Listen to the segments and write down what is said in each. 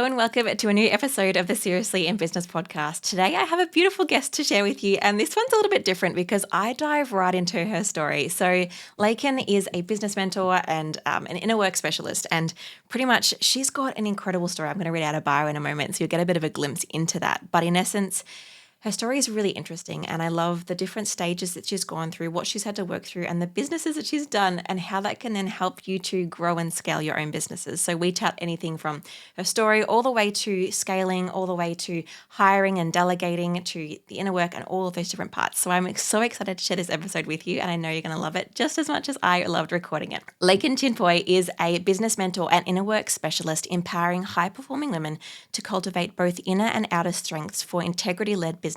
and welcome to a new episode of the Seriously in Business podcast. Today, I have a beautiful guest to share with you, and this one's a little bit different because I dive right into her story. So, Laken is a business mentor and an inner work specialist, and pretty much she's got an incredible story. I'm going to read out her bio in a moment, so you'll get a bit of a glimpse into that. But in essence, her story is really interesting, and I love the different stages that she's gone through, what she's had to work through, and the businesses that she's done, and how that can then help you to grow and scale your own businesses. So we chat anything from her story all the way to scaling, all the way to hiring and delegating, to the inner work and all of those different parts. So I'm so excited to share this episode with you, and I know you're going to love it just as much as I loved recording it. Laken Chin Poy is a business mentor and inner work specialist, empowering high-performing women to cultivate both inner and outer strengths for integrity-led businesses.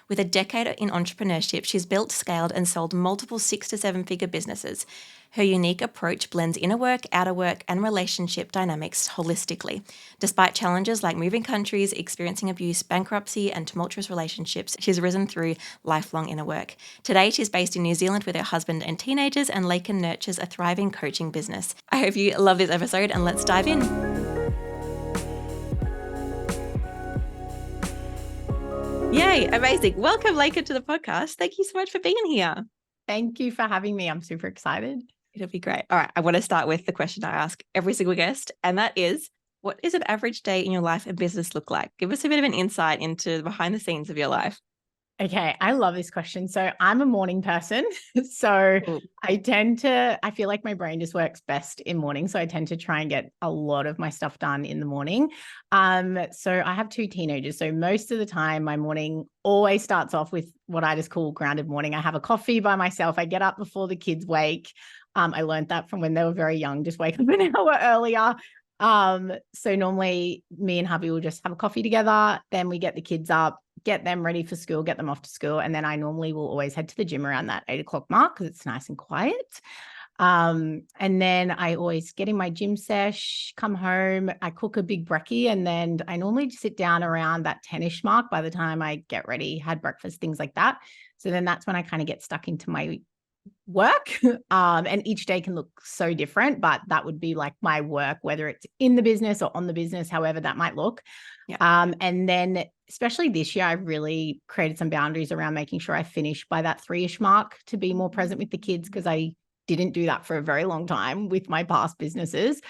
With a decade in entrepreneurship, she's built, scaled, and sold multiple 6 to 7 figure businesses. Her unique approach blends inner work, outer work, and relationship dynamics holistically. Despite challenges like moving countries, experiencing abuse, bankruptcy, and tumultuous relationships, she's risen through lifelong inner work. Today, she's based in New Zealand with her husband and teenagers, and Laken nurtures a thriving coaching business. I hope you love this episode, and let's dive in. Yay, amazing. Welcome, Laken, to the podcast. Thank you so much for being here. Thank you for having me. I'm super excited. It'll be great. All right, I want to start with the question I ask every single guest, and that is, what is an average day in your life and business look like? Give us a bit of an insight into the behind the scenes of your life. Okay, I love this question. So I'm a morning person. So I feel like my brain just works best in morning. So I tend to try and get a lot of my stuff done in the morning. So I have 2 teenagers. So most of the time, my morning always starts off with what I just call grounded morning. I have a coffee by myself. I get up before the kids wake. I learned that from when they were very young, just wake up an hour earlier. So normally me and hubby will just have a coffee together. Then we get the kids up, get them ready for school, get them off to school. And then I normally will always head to the gym around that 8 o'clock mark because it's nice and quiet. And then I always get in my gym sesh, come home, I cook a big brekkie, and then I normally just sit down around that 10-ish mark by the time I get ready, had breakfast, things like that. So then that's when I kind of get stuck into my work. And each day can look so different, but that would be like my work, whether it's in the business or on the business, however that might look. Yeah. And then especially this year, I've really created some boundaries around making sure I finish by that 3-ish mark to be more present with the kids, because I didn't do that for a very long time with my past businesses.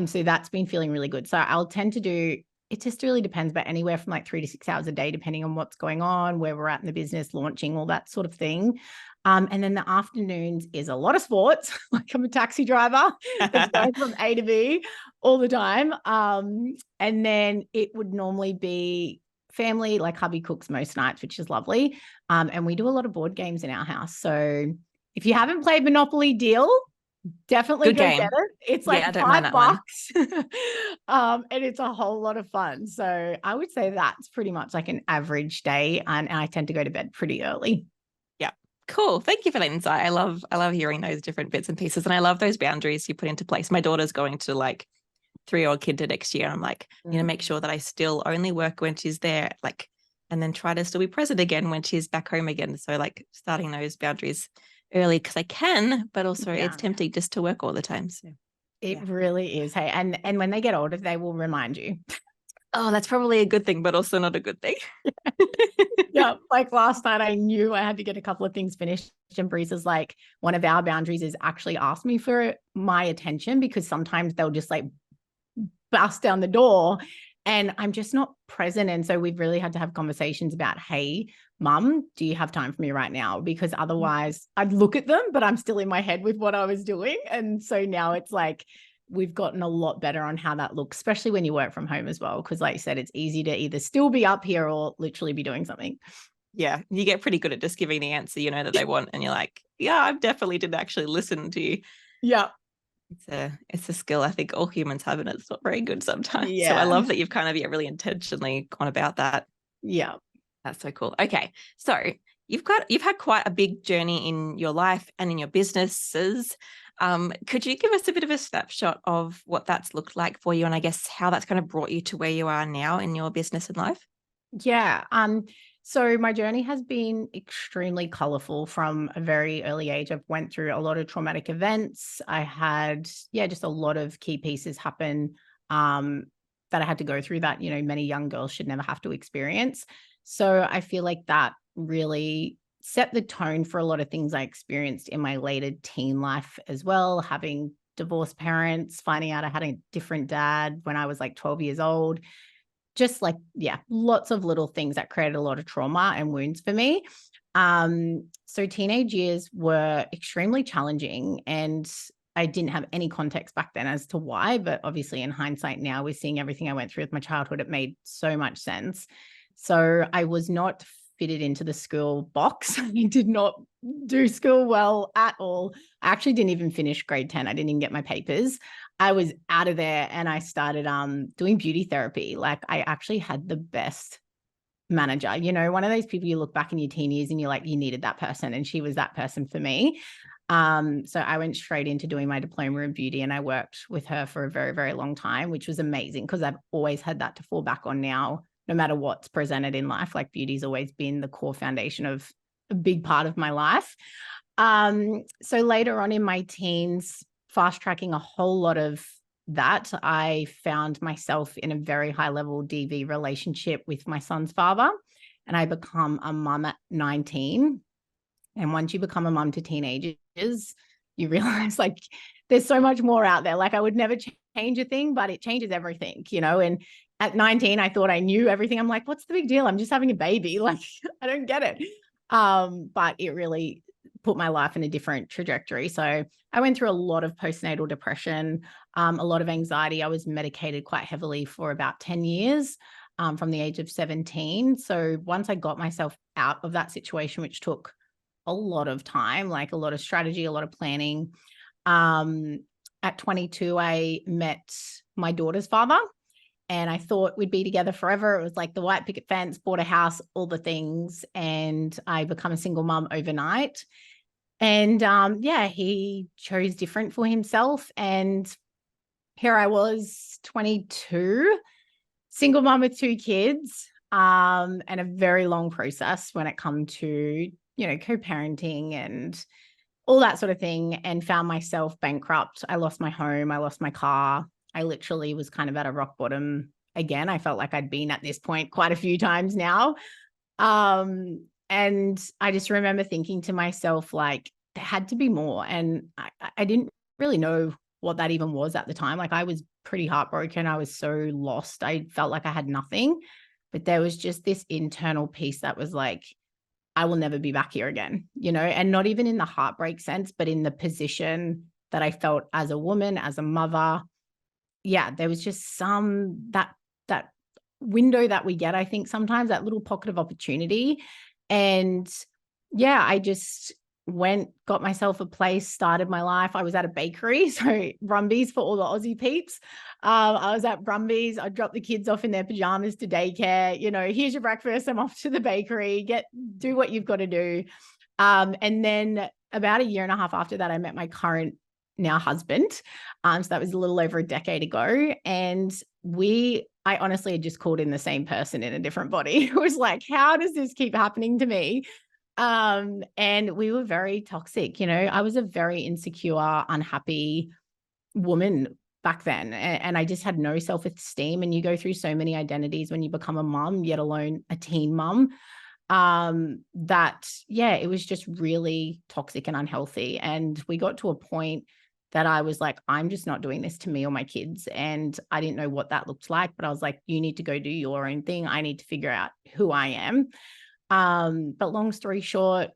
So that's been feeling really good. So I'll tend to do, it just really depends, but anywhere from like 3 to 6 hours a day, depending on what's going on, where we're at in the business, launching, all that sort of thing. And then the afternoons is a lot of sports. Like I'm a taxi driver. It's going from A to B all the time. And then it would normally be family, like hubby cooks most nights, which is lovely. And we do a lot of board games in our house. So if you haven't played Monopoly Deal, definitely go get it. It's like $5. And it's a whole lot of fun. So I would say that's pretty much like an average day. And I tend to go to bed pretty early. Yeah. Cool. Thank you for that insight. I love hearing those different bits and pieces. And I love those boundaries you put into place. My daughter's going to like 3-year-old kid to next year. I'm like, you know, make sure that I still only work when she's there, like, and then try to still be present again when she's back home again. So like starting those boundaries early because I can, but also it's tempting just to work all the time. So it really is. Hey, and when they get older, they will remind you. Oh, that's probably a good thing, but also not a good thing. Yeah. Like last night, I knew I had to get a couple of things finished. And Breeze's like, one of our boundaries is actually ask me for my attention, because sometimes they'll just like bust down the door and I'm just not present. And so we've really had to have conversations about, hey, Mum, do you have time for me right now? Because otherwise I'd look at them, but I'm still in my head with what I was doing. And so now it's like, we've gotten a lot better on how that looks, especially when you work from home as well. Because like you said, it's easy to either still be up here or literally be doing something. Yeah. You get pretty good at just giving the answer, you know, that they want. And you're like, yeah, I definitely didn't actually listen to you. Yeah. It's a skill I think all humans have, and it's not very good sometimes. Yeah. So I love that you've kind of really intentionally gone about that. Yeah. That's so cool. Okay. So you've had quite a big journey in your life and in your businesses. Could you give us a bit of a snapshot of what that's looked like for you, and I guess how that's kind of brought you to where you are now in your business and life? Yeah. So my journey has been extremely colorful from a very early age. I've went through a lot of traumatic events. I had, just a lot of key pieces happen that I had to go through that, many young girls should never have to experience. So I feel like that really set the tone for a lot of things I experienced in my later teen life as well, having divorced parents, finding out I had a different dad when I was like 12 years old. Just like, yeah, lots of little things that created a lot of trauma and wounds for me. So teenage years were extremely challenging, and I didn't have any context back then as to why, but obviously in hindsight now, we're seeing everything I went through with my childhood. It made so much sense. So I was not fitted into the school box. I did not do school well at all. I actually didn't even finish grade 10. I didn't even get my papers. I was out of there, and I started doing beauty therapy. Like, I actually had the best manager, one of those people you look back in your teen years and you're like, you needed that person. And she was that person for me. So I went straight into doing my diploma in beauty, and I worked with her for a very, very long time, which was amazing because I've always had that to fall back on now, no matter what's presented in life. Like, beauty's always been the core foundation of a big part of my life. So later on in my teens, fast tracking a whole lot of that, I found myself in a very high level DV relationship with my son's father, and I become a mum at 19. And once you become a mum to teenagers, you realize like there's so much more out there. Like, I would never change a thing, but it changes everything, and at 19, I thought I knew everything. I'm like, what's the big deal? I'm just having a baby. Like, I don't get it. But it really put my life in a different trajectory. So I went through a lot of postnatal depression, a lot of anxiety. I was medicated quite heavily for about 10 years, from the age of 17. So once I got myself out of that situation, which took a lot of time, like a lot of strategy, a lot of planning. At 22, I met my daughter's father, and I thought we'd be together forever. It was like the white picket fence, bought a house, all the things. And I become a single mom overnight. And he chose different for himself. And here I was, 22, single mom with 2 kids, and a very long process when it comes to, co-parenting and all that sort of thing, and found myself bankrupt. I lost my home. I lost my car. I literally was kind of at a rock bottom again. I felt like I'd been at this point quite a few times now. And I just remember thinking to myself, like, there had to be more. And I didn't really know what that even was at the time. Like, I was pretty heartbroken. I was so lost. I felt like I had nothing, but there was just this internal piece that was like, I will never be back here again, and not even in the heartbreak sense, but in the position that I felt as a woman, as a mother. Yeah, there was just that window that we get, I think sometimes, that little pocket of opportunity. And yeah, I just got myself a place, started my life. I was at a bakery, so Brumbies for all the Aussie peeps. I was at Brumbies. I dropped the kids off in their pajamas to daycare. Here's your breakfast. I'm off to the bakery. Do what you've got to do. And then about a year and a half after that, I met my current now husband. So that was a little over a decade ago. And I honestly had just called in the same person in a different body. It was like, how does this keep happening to me? And we were very toxic. I was a very insecure, unhappy woman back then. And I just had no self-esteem. And you go through so many identities when you become a mum, yet alone a teen mum, it was just really toxic and unhealthy. And we got to a point that I was like, I'm just not doing this to me or my kids. And I didn't know what that looked like, but I was like, you need to go do your own thing. I need to figure out who I am. But long story short,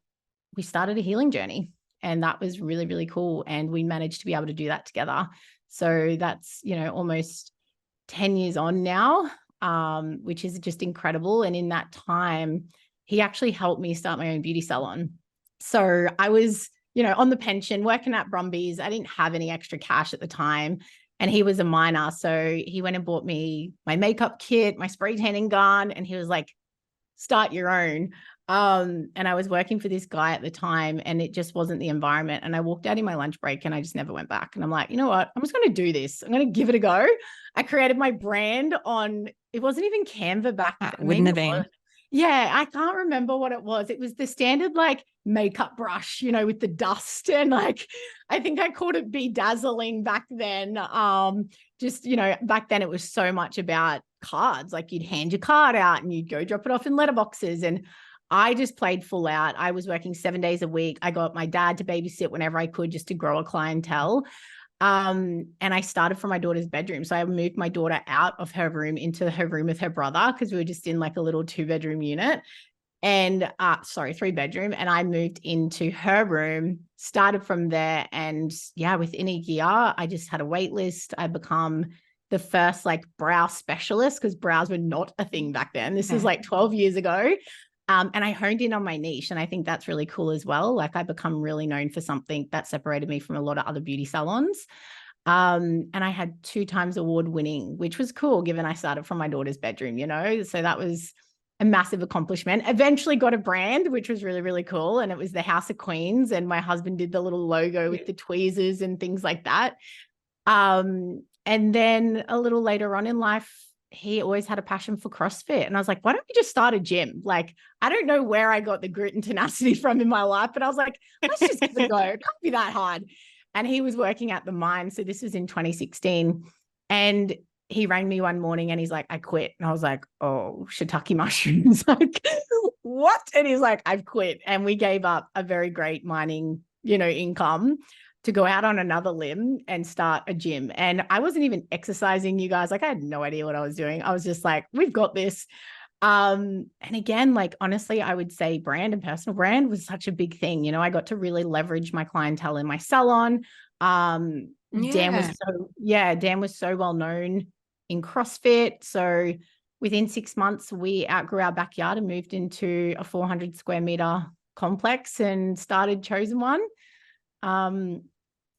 we started a healing journey, and that was really, really cool. And we managed to be able to do that together. So that's, almost 10 years on now, which is just incredible. And in that time, he actually helped me start my own beauty salon. So I was, on the pension, working at Brumbies. I didn't have any extra cash at the time, and he was a minor. So he went and bought me my makeup kit, my spray tanning gun, and he was like, start your own. And I was working for this guy at the time, and it just wasn't the environment. And I walked out in my lunch break, and I just never went back. And I'm like, you know what? I'm just going to do this. I'm going to give it a go. I created my brand it wasn't even Canva back then. Wouldn't have been. Yeah, I can't remember what it was. It was the standard like makeup brush, with the dust, and like I think I called it bedazzling back then. Just, back then it was so much about cards. Like you'd hand your card out and you'd go drop it off in letterboxes. And I just played full out. I was working 7 days a week. I got my dad to babysit whenever I could just to grow a clientele. And I started from my daughter's bedroom. So I moved my daughter out of her room into her room with her brother because we were just in like a little 2-bedroom unit and 3-bedroom. And I moved into her room, started from there. And yeah, within a year, I just had a wait list. I become the first like brow specialist because brows were not a thing back then. This is like 12 years ago. And I honed in on my niche. And I think that's really cool as well. Like I become really known for something that separated me from a lot of other beauty salons. And I had 2 times award winning, which was cool given I started from my daughter's bedroom, So that was a massive accomplishment. Eventually got a brand, which was really, really cool. And it was the House of Queens. And my husband did the little logo with the tweezers and things like that. And then a little later on in life, he always had a passion for CrossFit. And I was like, why don't we just start a gym? Like, I don't know where I got the grit and tenacity from in my life, but I was like, let's just give it a go. It can't be that hard. And he was working at the mine. So this was in 2016. And he rang me one morning and he's like, I quit. And I was like, oh, shiitake mushrooms. Like, what? And he's like, I've quit. And we gave up a very great mining, income to go out on another limb and start a gym. And I wasn't even exercising, you guys. Like I had no idea what I was doing. I was just like, we've got this. And again, like honestly, I would say brand and personal brand was such a big thing. I got to really leverage my clientele in my salon. Dan was so well known in CrossFit. So within 6 months, we outgrew our backyard and moved into a 400 square meter complex and started Chosen One.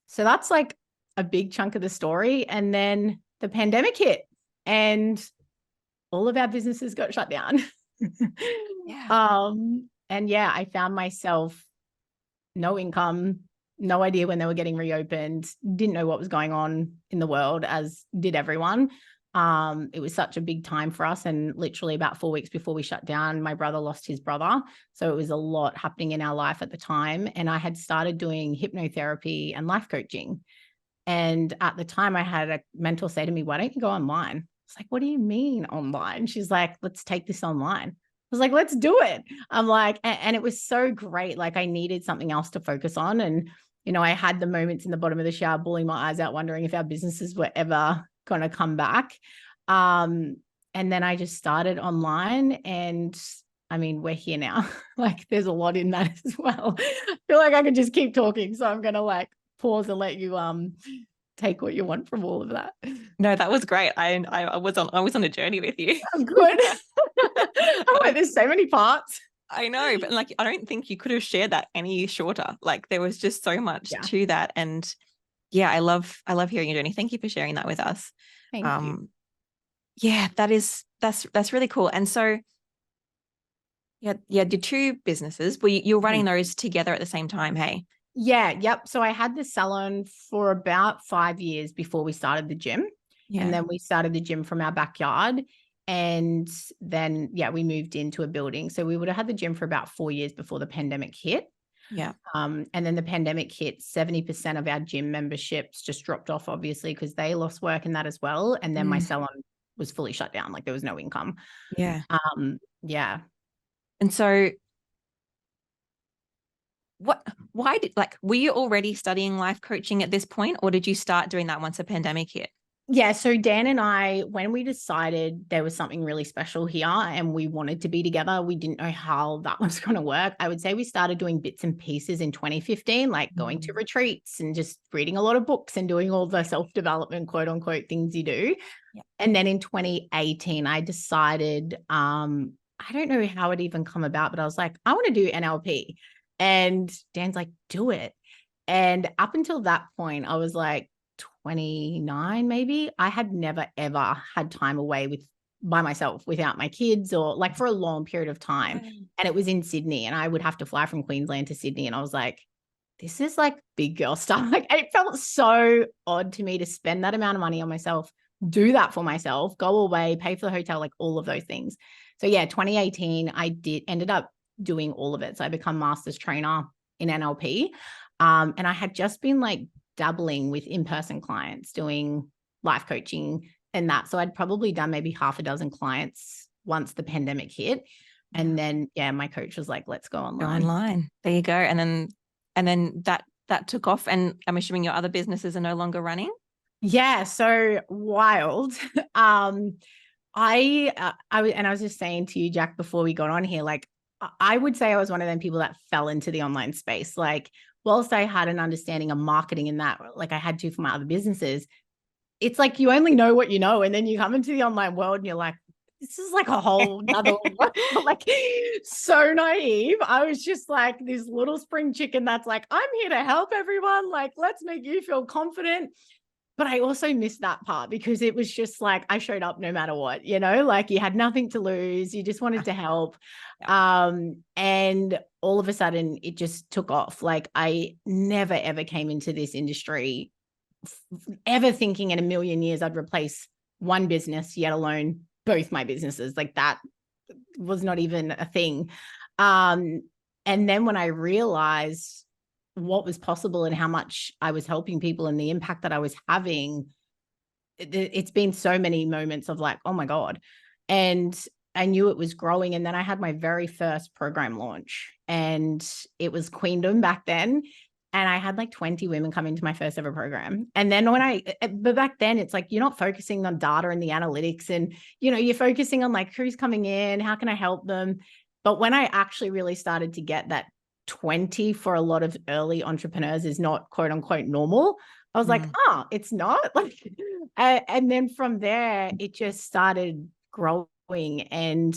So that's like a big chunk of the story. And then the pandemic hit and all of our businesses got shut down. And yeah, I found myself no income, no idea when they were getting reopened, didn't know what was going on in the world, as did everyone. It was such a big time for us. And literally about 4 weeks before we shut down, my brother lost his brother. So it was a lot happening in our life at the time. And I had started doing hypnotherapy and life coaching. And at the time I had a mentor say to me, why don't you go online? I was like, what do you mean online? She's like, let's take this online. I was like, let's do it. I'm like, and it was so great. Like I needed something else to focus on. And, I had the moments in the bottom of the shower, bawling my eyes out, wondering if our businesses were ever going to come back. And then I just started online and I mean, we're here now. Like there's a lot in that as well. I feel like I could just keep talking. So I'm going to like pause and let you, take what you want from all of that. No, that was great. I was on a journey with you. Oh, good. Oh, there's so many parts. I know, but like I don't think you could have shared that any shorter. Like there was just so much to that. And yeah, I love hearing your journey. Thank you for sharing that with us. Thank you. Yeah, that's really cool. And so yeah, your 2 businesses, you're running those together at the same time, hey? Yeah, yep. So I had the salon for about 5 years before we started the gym. Yeah. And then we started the gym from our backyard. And then, we moved into a building. So we would have had the gym for about 4 years before the pandemic hit. Yeah. And then the pandemic hit, 70% of our gym memberships just dropped off, obviously, because they lost work in that as well. And then my salon was fully shut down. Like there was no income. Yeah. Yeah. And so were you already studying life coaching at this point, or did you start doing that once the pandemic hit? Yeah. So Dan and I, when we decided there was something really special here and we wanted to be together, we didn't know how that was going to work. I would say we started doing bits and pieces in 2015, like going to retreats and just reading a lot of books and doing all the self-development, quote unquote, things you do. Yeah. And then in 2018, I decided, I don't know how it even come about, but I was like, I want to do NLP. And Dan's like, do it. And up until that point, I was like 29, maybe. I had never, ever had time away by myself without my kids or like for a long period of time. And it was in Sydney and I would have to fly from Queensland to Sydney. And I was like, this is like big girl stuff. Like it felt so odd to me to spend that amount of money on myself do that for myself, go away, pay for the hotel, like all of those things. So yeah, 2018, I ended up doing all of it. So I become master's trainer in NLP. And I had just been like dabbling with in-person clients, doing life coaching and that. So I'd probably done maybe half a dozen clients once the pandemic hit. And then, yeah, my coach was like, let's go online. Go online. There you go. And then that took off. And I'm assuming your other businesses are no longer running. Yeah. So wild. I was just saying to you, Jack, before we got on here, like, I would say I was one of them people that fell into the online space. Like, whilst I had an understanding of marketing in that, like I had to for my other businesses, it's like you only know what you know. And then you come into the online world and you're like, this is like a whole other like so naive. I was just like this little spring chicken that's like, I'm here to help everyone. Like, let's make you feel confident. But I also missed that part because it was just like I showed up no matter what, like you had nothing to lose. You just wanted to help. And all of a sudden it just took off. Like I never, ever came into this industry ever thinking in a million years I'd replace one business, yet alone both my businesses. Like that was not even a thing. And then when I realized what was possible and how much I was helping people and the impact that I was having, it's been so many moments of like, oh my God. And I knew it was growing. And then I had my very first program launch and it was Queendom back then. And I had like 20 women come into my first ever program. And then but back then it's like, you're not focusing on data and the analytics and, you're focusing on like, who's coming in, how can I help them? But when I actually really started to get that 20 for a lot of early entrepreneurs is not quote unquote normal, I was like, it's not like, and then from there, it just started growing and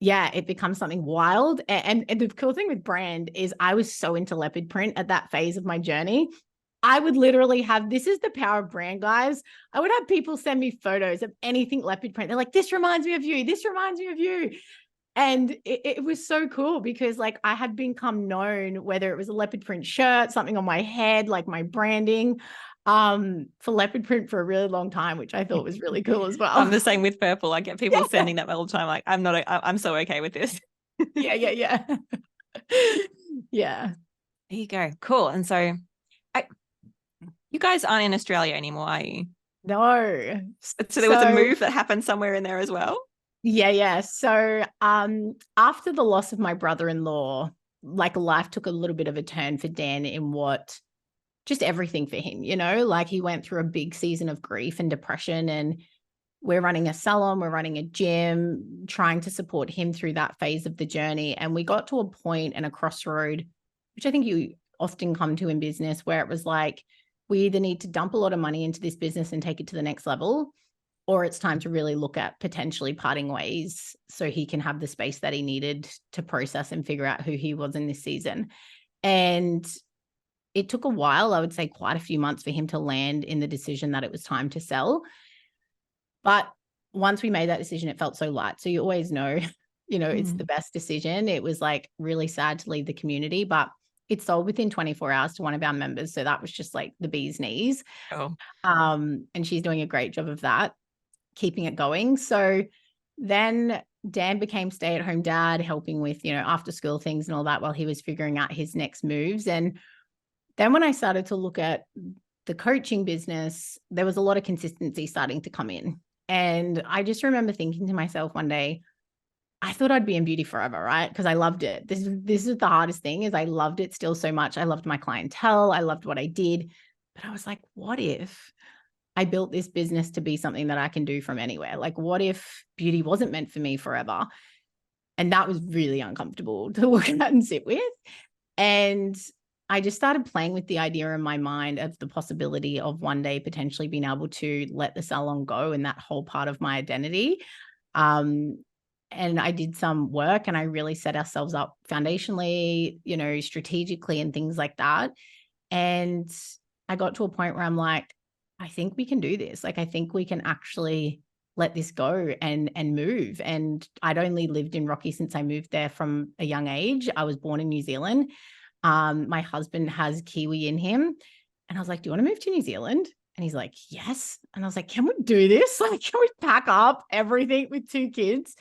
yeah, it becomes something wild. And the cool thing with brand is I was so into leopard print at that phase of my journey. I would literally have, this is the power of brand, guys. I would have people send me photos of anything leopard print. They're like, this reminds me of you. This reminds me of you. And it was so cool because like I had become known, whether it was a leopard print shirt, something on my head, like my branding, for leopard print for a really long time, which I thought was really cool as well. I'm the same with purple. I get people sending that all the time. Like I'm so okay with this. Yeah. Yeah. There you go. Cool. And so you guys aren't in Australia anymore, are you? No. So there was a move that happened somewhere in there as well. Yeah. So after the loss of my brother-in-law, like life took a little bit of a turn for Dan in just everything for him, like he went through a big season of grief and depression, and we're running a salon, we're running a gym, trying to support him through that phase of the journey. And we got to a point and a crossroad, which I think you often come to in business, where it was like, we either need to dump a lot of money into this business and take it to the next level, or it's time to really look at potentially parting ways so he can have the space that he needed to process and figure out who he was in this season. And it took a while, I would say quite a few months, for him to land in the decision that it was time to sell. But once we made that decision, it felt so light. So you always know, it's the best decision. It was like really sad to leave the community, but it sold within 24 hours to one of our members. So that was just like the bee's knees. Oh. And she's doing a great job of that, keeping it going. So then Dan became stay-at-home dad, helping with, after school things and all that while he was figuring out his next moves. And then when I started to look at the coaching business, there was a lot of consistency starting to come in. And I just remember thinking to myself one day, I thought I'd be in beauty forever, right? Because I loved it. This is the hardest thing, is I loved it still so much. I loved my clientele. I loved what I did. But I was like, what if I built this business to be something that I can do from anywhere? Like, what if beauty wasn't meant for me forever? And that was really uncomfortable to look at and sit with. And I just started playing with the idea in my mind of the possibility of one day potentially being able to let the salon go and that whole part of my identity. And I did some work and I really set ourselves up foundationally, strategically and things like that. And I got to a point where I'm like, I think we can do this. Like, I think we can actually let this go and move. And I'd only lived in Rocky since I moved there from a young age. I was born in New Zealand. My husband has Kiwi in him. And I was like, do you want to move to New Zealand? And he's like, yes. And I was like, can we do this? Like, can we pack up everything with 2 kids?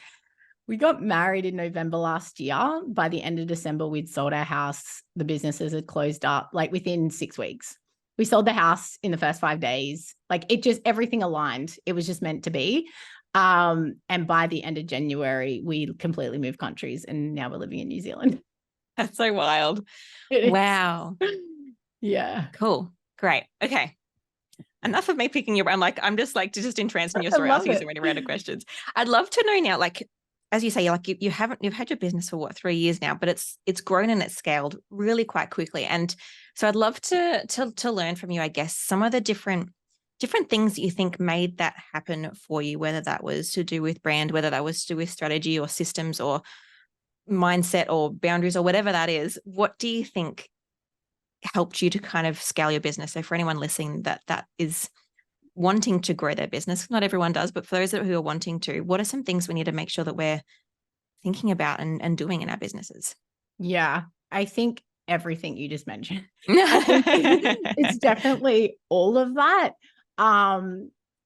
We got married in November last year. By the end of December, we'd sold our house. The businesses had closed up like within 6 weeks. We sold the house in the first 5 days. Like it just, everything aligned. It was just meant to be. And by the end of January, we completely moved countries and now we're living in New Zealand. That's so wild. Wow. Yeah. Cool. Great. Okay. Enough of me picking your brain. Like, I'm just like just entranced in your story. Asking you so many random questions. I'd love to know now, like, as you say, you've had your business for what, 3 years now, but it's grown and it's scaled really quite quickly. And so I'd love to learn from you, I guess, some of the different things that you think made that happen for you, whether that was to do with brand, whether that was to do with strategy or systems or mindset or boundaries or whatever that is. What do you think helped you to kind of scale your business? So for anyone listening that is wanting to grow their business, not everyone does, but for those who are wanting to, what are some things we need to make sure that we're thinking about and doing in our businesses? Yeah, I think everything you just mentioned. I think it's definitely all of that.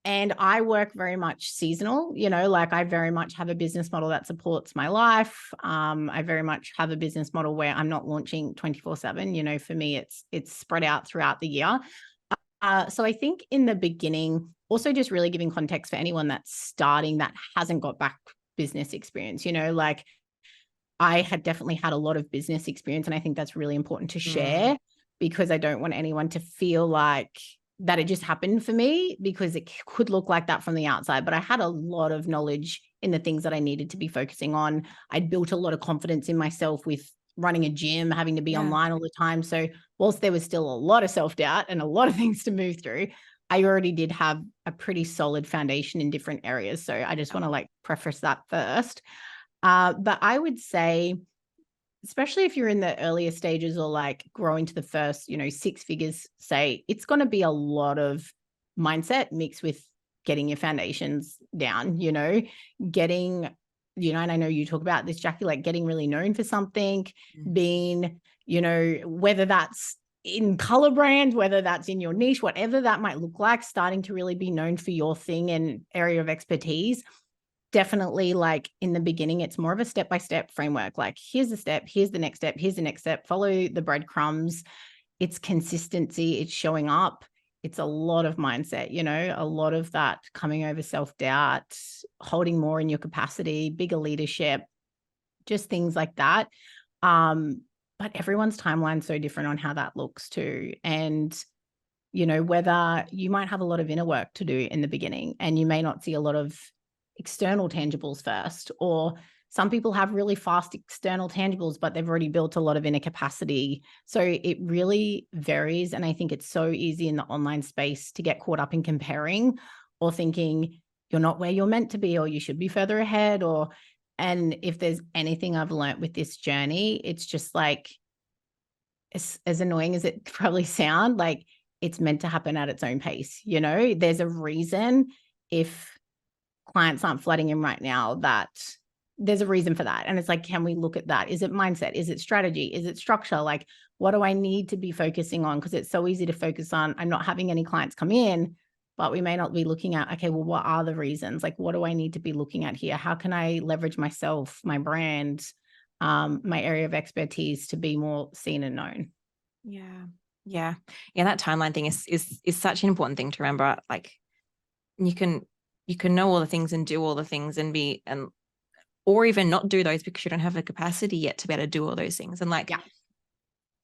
And I work very much seasonal, like I very much have a business model that supports my life. I very much have a business model where I'm not launching 24/7. For me, it's spread out throughout the year. So I think in the beginning, also just really giving context for anyone that's starting that hasn't got back business experience, like I had definitely had a lot of business experience. And I think that's really important to share because I don't want anyone to feel like that it just happened for me, because it could look like that from the outside. But I had a lot of knowledge in the things that I needed to be focusing on. I'd built a lot of confidence in myself with running a gym, having to be online all the time. So whilst there was still a lot of self-doubt and a lot of things to move through, I already did have a pretty solid foundation in different areas. So I just want to like preface that first. But I would say, especially if you're in the earlier stages or like growing to the first, 6 figures, say, it's going to be a lot of mindset mixed with getting your foundations down, getting, and I know you talk about this, Jacqui, like getting really known for something, being, whether that's in color brand, whether that's in your niche, whatever that might look like, starting to really be known for your thing and area of expertise. Definitely, like in the beginning, it's more of a step-by-step framework. Like, here's the step, here's the next step, here's the next step, follow the breadcrumbs. It's consistency, it's showing up. It's a lot of mindset, a lot of that coming over self-doubt, holding more in your capacity, bigger leadership, just things like that. But everyone's timeline's so different on how that looks too. And, whether you might have a lot of inner work to do in the beginning and you may not see a lot of external tangibles first, or some people have really fast external tangibles, but they've already built a lot of inner capacity. So it really varies. And I think it's so easy in the online space to get caught up in comparing or thinking you're not where you're meant to be, or you should be further ahead. And if there's anything I've learned with this journey, it's just like, as annoying as it probably sound, like it's meant to happen at its own pace. There's a reason if clients aren't flooding in right now, that there's a reason for that. And it's like, can we look at that? Is it mindset? Is it strategy? Is it structure? Like, what do I need to be focusing on? Because it's so easy to focus on, I'm not having any clients come in, but we may not be looking at, okay, well, what are the reasons? Like, what do I need to be looking at here? How can I leverage myself, my brand, my area of expertise to be more seen and known? Yeah. That timeline thing is such an important thing to remember. Like, you can know all the things and do all the things or even not do those because you don't have the capacity yet to be able to do all those things. And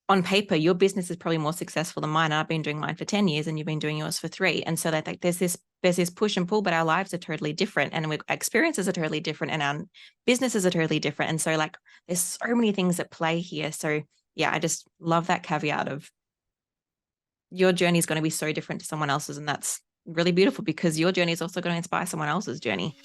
on paper, your business is probably more successful than mine. I've been doing mine for 10 years and you've been doing yours for 3. And so that there's this push and pull, but our lives are totally different and our experiences are totally different and our businesses are totally different. And so there's so many things at play here. So yeah, I just love that caveat of your journey is going to be so different to someone else's. And that's really beautiful because your journey is also going to inspire someone else's journey.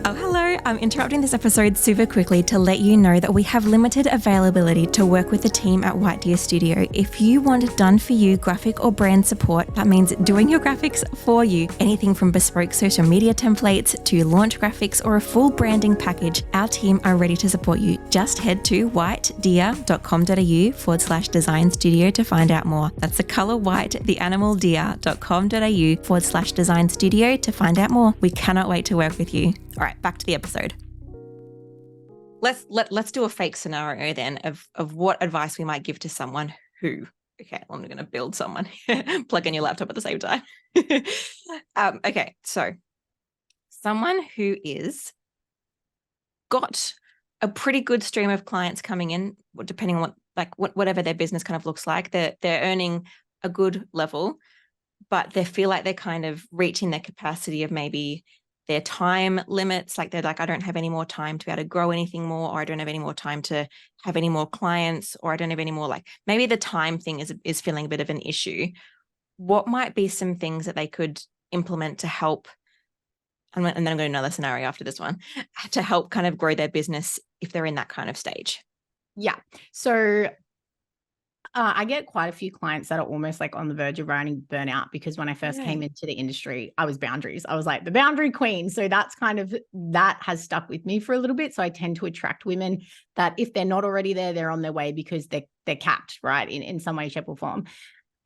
Oh, hello. I'm interrupting this episode super quickly to let you know that we have limited availability to work with the team at White Deer Studio. If you want done for you graphic or brand support, that means doing your graphics for you. Anything from bespoke social media templates to launch graphics or a full branding package, our team are ready to support you. Just head to whitedeer.com.au/design studio to find out more. That's the color white, the animal deer.com.au/design studio to find out more. We cannot wait to work with you. All right, back to the episode. Let's do a fake scenario then of what advice we might give to someone who, okay, I'm going to build someone, plug in your laptop at the same time. Okay, so someone who is got a pretty good stream of clients coming in, depending on whatever their business kind of looks like, they're earning a good level, but they feel like they're kind of reaching their capacity of maybe their time limits. Like they're like, I don't have any more time to be able to grow anything more, or I don't have any more time to have any more clients, or I don't have any more, like maybe the time thing is feeling a bit of an issue. What might be some things that they could implement to help, and then I'm going to another scenario after this one, to help kind of grow their business if they're in that kind of stage? Yeah. So I get quite a few clients that are almost like on the verge of writing burnout, because when I first came into the industry, I was boundaries. I was like the boundary queen. So that's kind of, that has stuck with me for a little bit. So I tend to attract women that if they're not already there, they're on their way because they're capped, right, in some way, shape or form.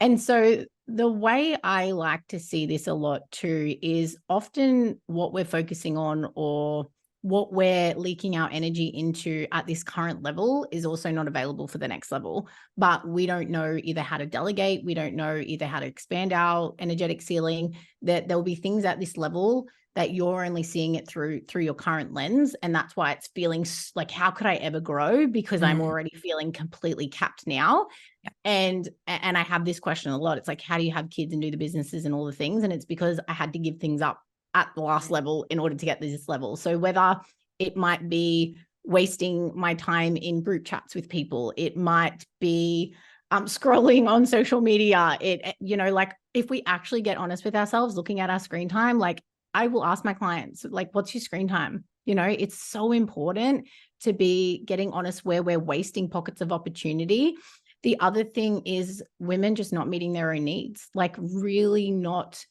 And so the way I like to see this a lot too is often what we're focusing on or what we're leaking our energy into at this current level is also not available for the next level. But we don't know either how to delegate. We don't know either how to expand our energetic ceiling. That there will be things at this level that you're only seeing it through your current lens. And that's why it's feeling like, how could I ever grow? Because I'm already feeling completely capped now. Yeah. And I have this question a lot. It's like, how do you have kids and do the businesses and all the things? And it's because I had to give things up at the last level in order to get to this level. So whether it might be wasting my time in group chats with people, it might be scrolling on social media. It, like if we actually get honest with ourselves, looking at our screen time, like I will ask my clients, like, what's your screen time? It's so important to be getting honest where we're wasting pockets of opportunity. The other thing is women just not meeting their own needs, like really not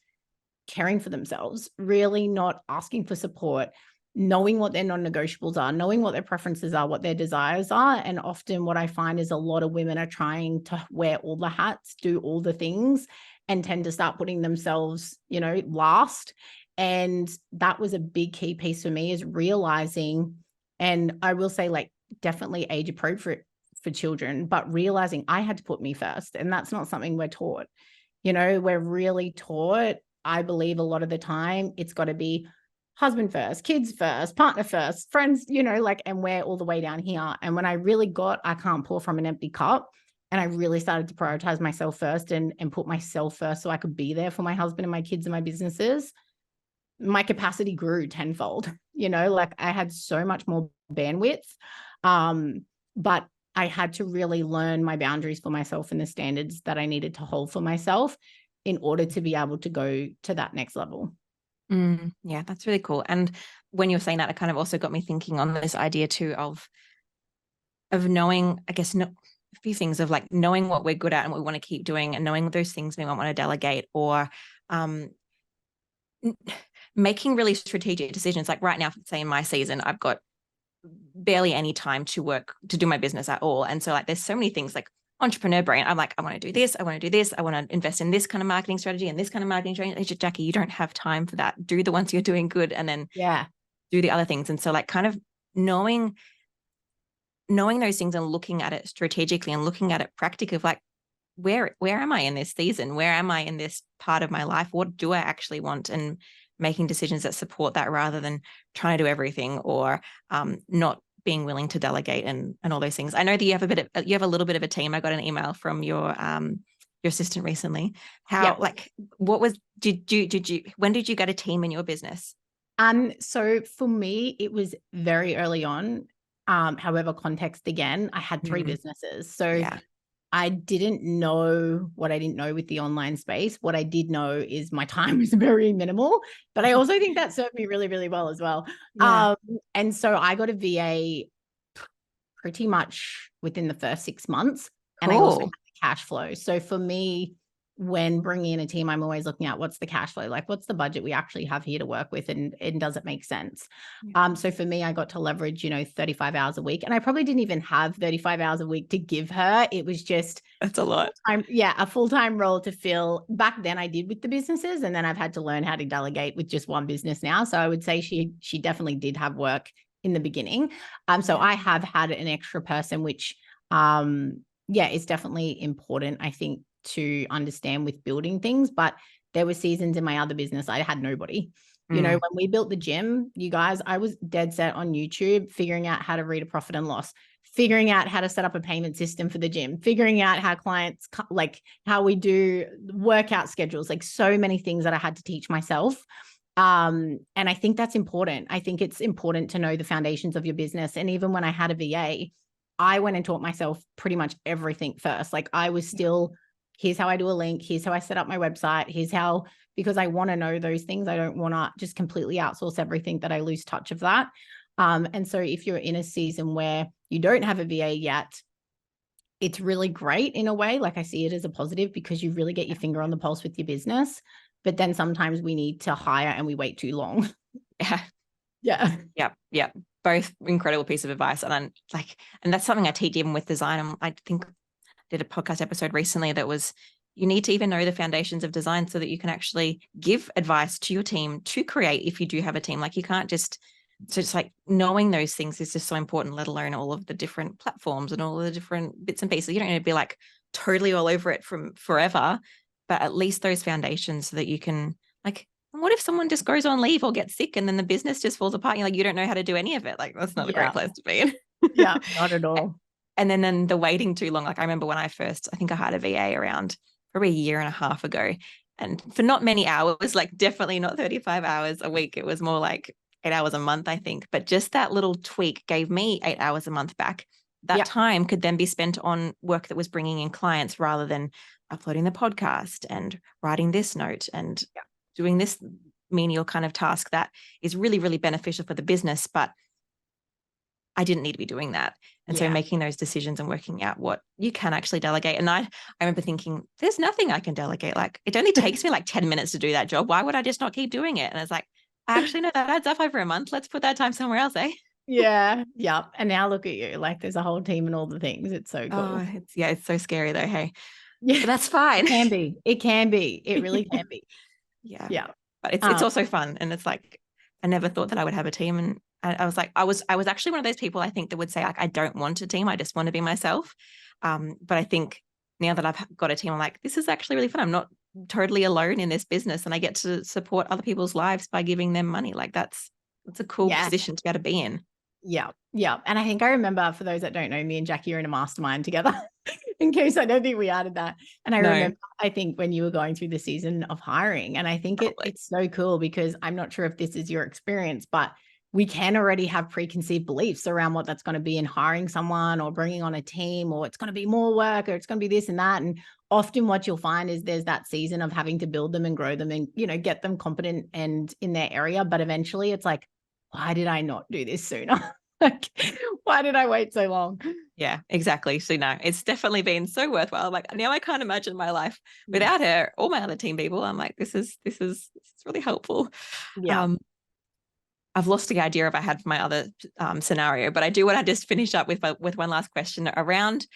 caring for themselves, really not asking for support, knowing what their non-negotiables are, knowing what their preferences are, what their desires are. And often what I find is a lot of women are trying to wear all the hats, do all the things, and tend to start putting themselves, last. And that was a big key piece for me, is realizing, and I will say like definitely age appropriate for children, but realizing I had to put me first. And that's not something we're taught. We're really taught, I believe a lot of the time, it's got to be husband first, kids first, partner first, friends, and we're all the way down here. And when I really got, I can't pour from an empty cup, and I really started to prioritize myself first and put myself first so I could be there for my husband and my kids and my businesses, my capacity grew tenfold. Like I had so much more bandwidth. But I had to really learn my boundaries for myself and the standards that I needed to hold for myself in order to be able to go to that next level. Yeah, that's really cool. And when you're saying that, it kind of also got me thinking on this idea too of knowing, I guess, a few things of like knowing what we're good at and what we want to keep doing, and knowing those things we might want to delegate, or making really strategic decisions. Like right now, say in my season, I've got barely any time to do my business at all. And so like, there's so many things like entrepreneur brain. I'm like, I want to do this. I want to do this. I want to invest in this kind of marketing strategy and this kind of marketing strategy. Just, Jacqui, you don't have time for that. Do the ones you're doing good, and then do the other things. And so like kind of knowing those things and looking at it strategically and looking at it practically of like, where am I in this season? Where am I in this part of my life? What do I actually want? And making decisions that support that rather than trying to do everything, or not being willing to delegate and all those things. I know that you have a little bit of a team. I got an email from your assistant recently. How when did you get a team in your business? So for me, it was very early on. However, context again, I had 3 businesses. So I didn't know what I didn't know with the online space. What I did know is my time was very minimal, but I also think that served me really, really well as well. Yeah. And so I got a VA pretty much within the first 6 months. And I also had Cool. the cash flow. So for me, when bringing in a team, I'm always looking at what's the cash flow, like what's the budget we actually have here to work with, and does it make sense? So for me, I got to leverage, 35 hours a week, and I probably didn't even have 35 hours a week to give her. It was just That's a lot. a full-time role to fill. Back then I did with the businesses, and then I've had to learn how to delegate with just one business now. So I would say she definitely did have work in the beginning. So I have had an extra person, which is definitely important, I think, to understand with building things. But there were seasons in my other business I had nobody. When we built the gym, you guys, I was dead set on YouTube, figuring out how to read a profit and loss, figuring out how to set up a payment system for the gym, figuring out how clients, like how we do workout schedules, like so many things that I had to teach myself. And I think that's important. I think it's important to know the foundations of your business. And even when I had a VA, I went and taught myself pretty much everything first. Like I was still, here's how I do a link. Here's how I set up my website. Here's how, because I want to know those things. I don't want to just completely outsource everything that I lose touch of that. And so if you're in a season where you don't have a VA yet, it's really great in a way. Like I see it as a positive because you really get your finger on the pulse with your business. But then sometimes we need to hire and we wait too long. Yeah. Yeah. Yep. Yep. Both incredible piece of advice. And I'm like, and that's something I teach even with design. I think I did a podcast episode recently that was, you need to even know the foundations of design so that you can actually give advice to your team to create if you do have a team. Like you can't just, so it's like knowing those things is just so important, let alone all of the different platforms and all of the different bits and pieces. You don't need to be like totally all over it from forever, but at least those foundations so that you can, like, what if someone just goes on leave or gets sick and then the business just falls apart? You're like, you don't know how to do any of it. Like, that's not a great place to be in. Yeah, not at all. And then the waiting too long. Like I remember when I think I had a VA around probably a year and a half ago. And for not many hours, like definitely not 35 hours a week. It was more like 8 hours a month, I think. But just that little tweak gave me 8 hours a month back. That time could then be spent on work that was bringing in clients rather than uploading the podcast and writing this note and doing this menial kind of task that is really, really beneficial for the business. But I didn't need to be doing that. And so making those decisions and working out what you can actually delegate. And I remember thinking, there's nothing I can delegate. Like it only takes me like 10 minutes to do that job. Why would I just not keep doing it? And it's like, actually, no, that adds up over a month. Let's put that time somewhere else, eh? Yeah. Yeah. And now look at you. Like there's a whole team and all the things. It's so cool. Oh, it's so scary though. Hey, yeah, but that's fine. It can be. It can be. It really can be. Yeah. Yeah. But it's also fun. And it's like, I never thought that I would have a team. And I was like, I was actually one of those people I think that would say like, I don't want a team. I just want to be myself. But I think now that I've got a team, I'm like, this is actually really fun. I'm not totally alone in this business and I get to support other people's lives by giving them money. Like that's a cool position to be able to be in. Yeah. Yeah. And I think I remember, for those that don't know, me and Jacqui are in a mastermind together. In case I don't think we added that. And I remember, I think when you were going through the season of hiring, and I think it's so cool because I'm not sure if this is your experience, but we can already have preconceived beliefs around what that's going to be in hiring someone or bringing on a team, or it's going to be more work, or it's going to be this and that. And often what you'll find is there's that season of having to build them and grow them and, get them competent and in their area. But eventually it's like, why did I not do this sooner? Like, why did I wait so long? Yeah, exactly. So no, it's definitely been so worthwhile. Like now I can't imagine my life without her or my other team people. I'm like, this is really helpful. Yeah. I've lost the idea of I had for my other scenario, but I do want to just finish up with one last question around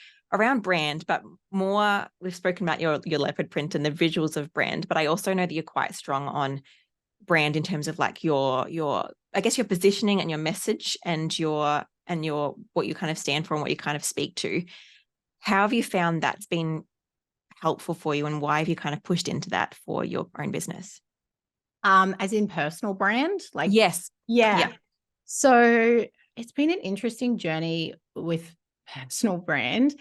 brand, but more we've spoken about your leopard print and the visuals of brand, but I also know that you're quite strong on brand in terms of like your I guess your positioning and your message and your what you kind of stand for and what you kind of speak to. How have you found that's been helpful for you and why have you kind of pushed into that for your own business? As in personal brand? Like, yes. Yeah. So it's been an interesting journey with personal brand.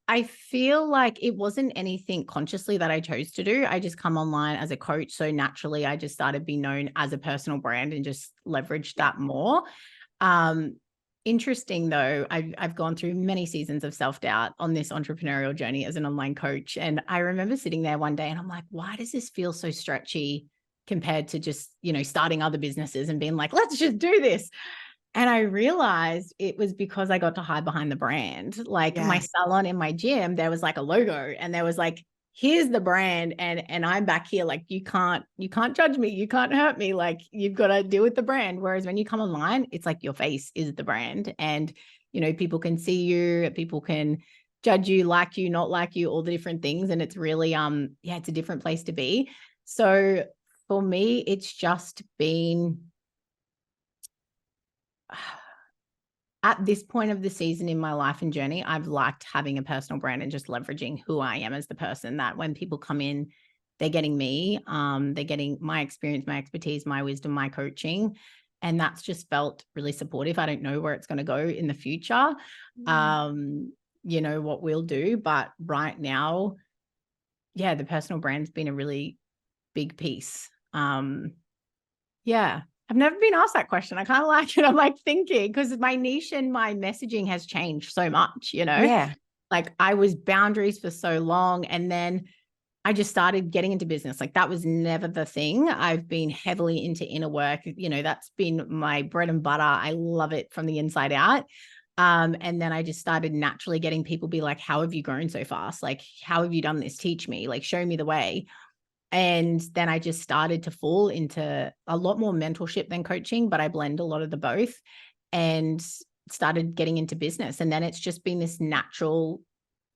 I feel like it wasn't anything consciously that I chose to do. I just come online as a coach. So naturally I just started being known as a personal brand and just leveraged that more. interesting though. I've gone through many seasons of self-doubt on this entrepreneurial journey as an online coach. And I remember sitting there one day and I'm like, why does this feel so stretchy compared to just, starting other businesses and being like, let's just do this. And I realized it was because I got to hide behind the brand. Like my Yeah. salon in my gym, there was like a logo and there was like, here's the brand. And I'm back here like, you can't judge me. You can't hurt me. Like you've got to deal with the brand. Whereas when you come online, it's like your face is the brand. And, people can see you, people can judge you, like you, not like you, all the different things. And it's really, it's a different place to be. So for me, it's just been at this point of the season in my life and journey, I've liked having a personal brand and just leveraging who I am as the person, that when people come in, they're getting me, they're getting my experience, my expertise, my wisdom, my coaching. And that's just felt really supportive. I don't know where it's going to go in the future, what we'll do. But right now, the personal brand's been a really big piece. I've never been asked that question. I kind of like it. I'm like thinking, because my niche and my messaging has changed so much, Yeah. like I was boundaries for so long. And then I just started getting into business. Like that was never the thing. I've been heavily into inner work. That's been my bread and butter. I love it from the inside out. And then I just started naturally getting people be like, how have you grown so fast? Like, how have you done this? Teach me, like, show me the way. And then I just started to fall into a lot more mentorship than coaching, but I blend a lot of the both and started getting into business. And then it's just been this natural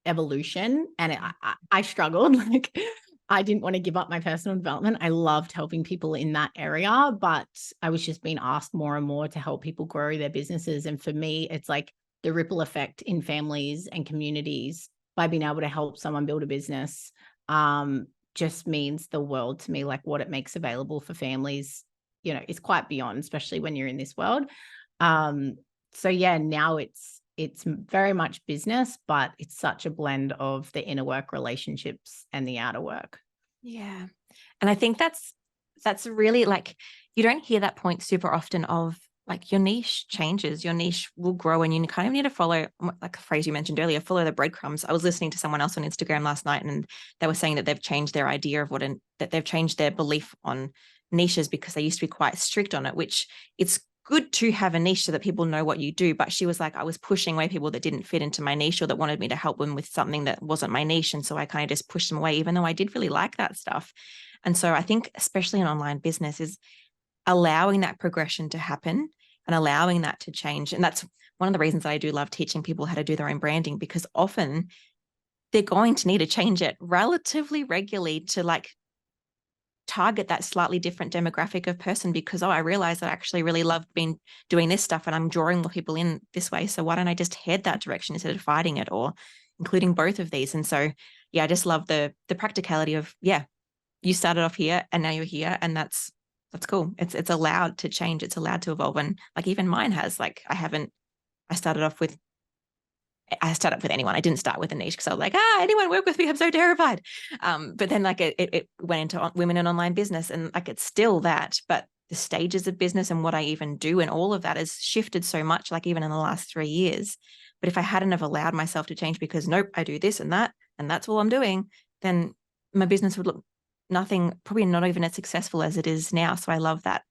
evolution. And I struggled. Like I didn't want to give up my personal development. I loved helping people in that area, but I was just being asked more and more to help people grow their businesses. And for me, it's like the ripple effect in families and communities by being able to help someone build a business. Just means the world to me. Like what it makes available for families, is quite beyond, especially when you're in this world. Now it's very much business, but it's such a blend of the inner work relationships and the outer work. Yeah. And I think that's really like, you don't hear that point super often of like your niche changes, your niche will grow, and you kind of need to follow, like a phrase you mentioned earlier, follow the breadcrumbs. I was listening to someone else on Instagram last night and they were saying that they've changed their idea of that they've changed their belief on niches because they used to be quite strict on it, which it's good to have a niche so that people know what you do. But she was like, I was pushing away people that didn't fit into my niche or that wanted me to help them with something that wasn't my niche. And so I kind of just pushed them away, even though I did really like that stuff. And so I think, especially in online business, is allowing that progression to happen and allowing that to change. And that's one of the reasons I do love teaching people how to do their own branding, because often they're going to need to change it relatively regularly to like target that slightly different demographic of person, because, I realize that I actually really love doing this stuff and I'm drawing more people in this way. So why don't I just head that direction instead of fighting it, or including both of these? And so, I just love the practicality of, you started off here and now you're here, and that's cool. It's allowed to change. It's allowed to evolve. And like even mine has, like, I started with anyone. I didn't start with a niche because I was like, anyone work with me? I'm so terrified. But then like it went into women in online business, and like it's still that, but the stages of business and what I even do and all of that has shifted so much, like even in the last 3 years. But if I hadn't have allowed myself to change because, nope, I do this and that, and that's all I'm doing, then my business would look nothing, probably not even as successful as it is now. So I love that.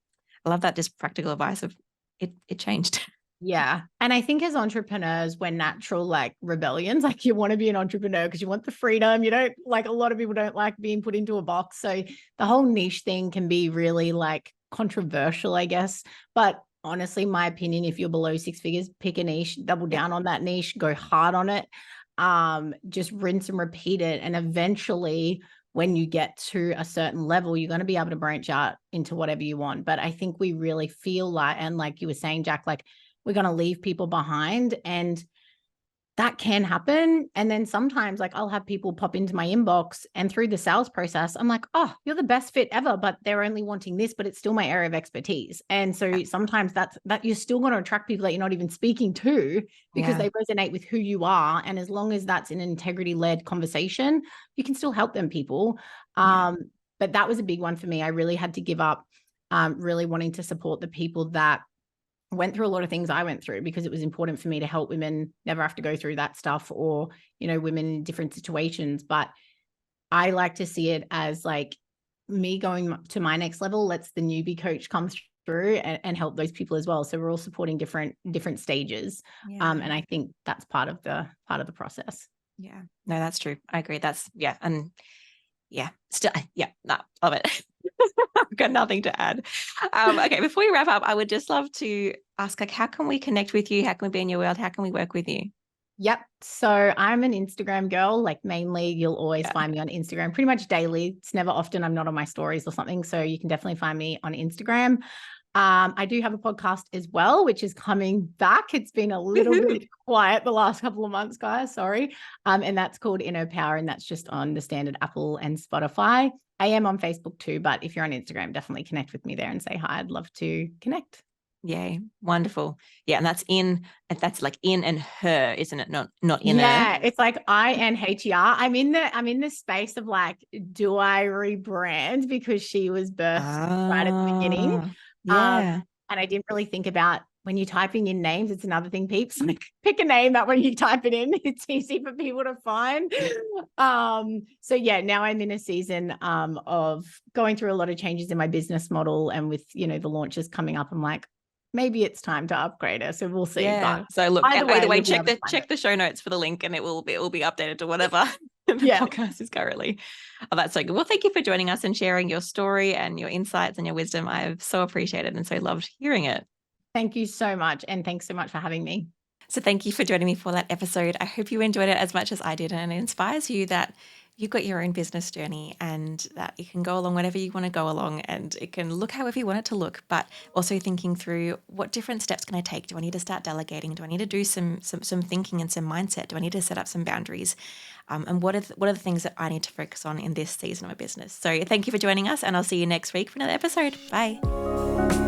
I love that just practical advice of it changed. Yeah. And I think as entrepreneurs, we're natural like rebellions. Like you want to be an entrepreneur because you want the freedom. You don't, like, a lot of people don't like being put into a box. So the whole niche thing can be really like controversial, I guess. But honestly, my opinion, if you're below 6 figures, pick a niche, double down on that niche, go hard on it. Just rinse and repeat it. And eventually, when you get to a certain level, you're going to be able to branch out into whatever you want. But I think we really feel like, and like you were saying, Jack, like we're going to leave people behind, and that can happen. And then sometimes like I'll have people pop into my inbox, and through the sales process, I'm like, oh, you're the best fit ever, but they're only wanting this, but it's still my area of expertise. And so sometimes that you're still going to attract people that you're not even speaking to because they resonate with who you are. And as long as that's an integrity-led conversation, you can still help them people. But that was a big one for me. I really had to give up really wanting to support the people that went through a lot of things I went through because it was important for me to help women never have to go through that stuff, or, women in different situations. But I like to see it as like me going to my next level lets the newbie coach come through and help those people as well. So we're all supporting different stages. Yeah. And I think that's part of the process. Yeah. No, that's true. I agree. That's yeah. And yeah, still, yeah, no, love it. I've got nothing to add. Okay, before we wrap up, I would just love to ask, like, how can we connect with you? How can we be in your world? How can we work with you? Yep. So I'm an Instagram girl. Like, mainly you'll always Yeah. find me on Instagram pretty much daily. It's never often I'm not on my stories or something. So you can definitely find me on Instagram. I do have a podcast as well, which is coming back. It's been a little bit quiet the last couple of months, guys. Sorry. And that's called Inner Power, and that's just on the standard Apple and Spotify. I am on Facebook too, but if you're on Instagram, definitely connect with me there and say hi. I'd love to connect. Yay. Wonderful. Yeah. And that's like in and her, isn't it? Not inner. Yeah, it's like INHER. I'm in the space of like, do I rebrand because she was birthed right at the beginning? Yeah. And I didn't really think about when you're typing in names, it's another thing, peeps. Like, pick a name that when you type it in, it's easy for people to find. So yeah, now I'm in a season of going through a lot of changes in my business model, and with the launches coming up, I'm like, maybe it's time to upgrade her. So we'll see. Yeah. But So look, either way, check check the show notes for the link, and it will be updated to whatever the podcast is currently. Oh, that's so good. Well, thank you for joining us and sharing your story and your insights and your wisdom. I've so appreciated and so loved hearing it. Thank you so much. And thanks so much for having me. So thank you for joining me for that episode. I hope you enjoyed it as much as I did, and it inspires you that you've got your own business journey and that you can go along whatever you want to go along, and it can look however you want it to look, but also thinking through what different steps can I take? Do I need to start delegating? Do I need to do some thinking and some mindset? Do I need to set up some boundaries? And what are the things that I need to focus on in this season of my business? So thank you for joining us, and I'll see you next week for another episode. Bye.